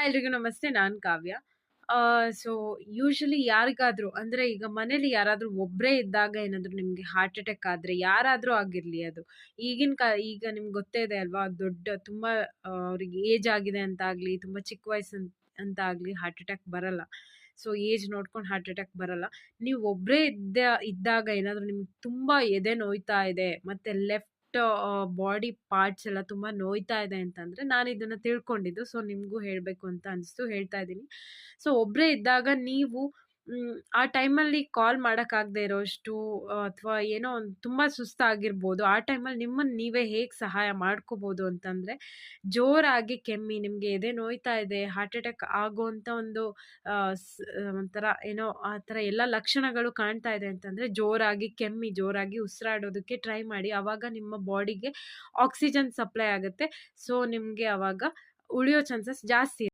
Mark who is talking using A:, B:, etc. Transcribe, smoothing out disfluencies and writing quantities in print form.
A: ಎಲ್ರಿಗೂ ನಮಸ್ತೆ. ನಾನ್ ಕಾವ್ಯ. So usually ಯಾರಿಗಾದ್ರೂ ಅಂದ್ರೆ ಈಗ ಮನೇಲಿ ಯಾರಾದ್ರೂ ಒಬ್ರೇ ಇದ್ದಾಗ ಏನಾದ್ರು ನಿಮ್ಗೆ ಹಾರ್ಟ್ ಅಟ್ಯಾಕ್ ಆದ್ರೆ ಯಾರಾದ್ರೂ ಆಗಿರ್ಲಿ ಅದು. ಈಗ ನಿಮ್ಗೆ ಗೊತ್ತೇ ಇದೆ ಅಲ್ವಾ? ತುಂಬಾ ಅವ್ರಿಗೆ ಏಜ್ ಆಗಿದೆ ಅಂತ ಆಗ್ಲಿ, ತುಂಬಾ ಚಿಕ್ಕ ವಯಸ್ಸು ಅಂತ ಆಗ್ಲಿ ಹಾರ್ಟ್ ಅಟ್ಯಾಕ್ ಬರಲ್ಲ. ಸೊ ಏಜ್ ನೋಡ್ಕೊಂಡು ಹಾರ್ಟ್ ಅಟ್ಯಾಕ್ ಬರಲ್ಲ. ನೀವು ಒಬ್ರೇ ಇದ್ದಾಗ ಏನಾದ್ರು ನಿಮ್ಗೆ ತುಂಬಾ ಎದೆ ನೋಯ್ತಾ ಇದೆ, ಮತ್ತೆ ಲೆಫ್ಟ್ ಬಾಡಿ ಪಾರ್ಟ್ಸ್ ಎಲ್ಲ ತುಂಬಾ ನೋಯ್ತಾ ಇದೆ ಅಂತಂದ್ರೆ ನಾನು ಇದನ್ನ ತಿಳ್ಕೊಂಡಿದ್ದು. ಸೊ ನಿಮ್ಗೂ ಹೇಳ್ಬೇಕು ಅಂತ ಅನಿಸ್ತು, ಹೇಳ್ತಾ ಇದ್ದೀನಿ. ಸೊ ಒಬ್ರೇ ಇದ್ದಾಗ ನೀವು ಆ ಟೈಮಲ್ಲಿ ಕಾಲ್ ಮಾಡಕ್ಕಾಗದೆ ಇರೋಷ್ಟು ಅಥವಾ ಏನೋ ಒಂದು ತುಂಬಾ ಸುಸ್ತಾಗಿರ್ಬೋದು. ಆ ಟೈಮಲ್ಲಿ ನಿಮ್ಮನ್ನ ನೀವೇ ಹೇಗ್ ಸಹಾಯ ಮಾಡ್ಕೋಬಹುದು ಅಂತಂದ್ರೆ, ಜೋರಾಗಿ ಕೆಮ್ಮಿ, ನಿಮ್ಗೆ ಎದೆ ನೋಯ್ತಾ ಇದೆ, ಹಾರ್ಟ್ ಅಟ್ಯಾಕ್ ಆಗೋಂತ ಒಂದು ಒಂಥರ ಏನೋ ಆ ಥರ ಎಲ್ಲ ಲಕ್ಷಣಗಳು ಕಾಣ್ತಾ ಇದೆ ಅಂತಂದ್ರೆ, ಜೋರಾಗಿ ಕೆಮ್ಮಿ, ಜೋರಾಗಿ ಉಸಿರಾಡೋದಕ್ಕೆ ಟ್ರೈ ಮಾಡಿ. ಆವಾಗ ನಿಮ್ಮ ಬಾಡಿಗೆ ಆಕ್ಸಿಜನ್ ಸಪ್ಲೈ ಆಗುತ್ತೆ. ಸೊ ನಿಮ್ಗೆ ಅವಾಗ ಉಳಿಯೋ ಚಾನ್ಸಸ್ ಜಾಸ್ತಿ.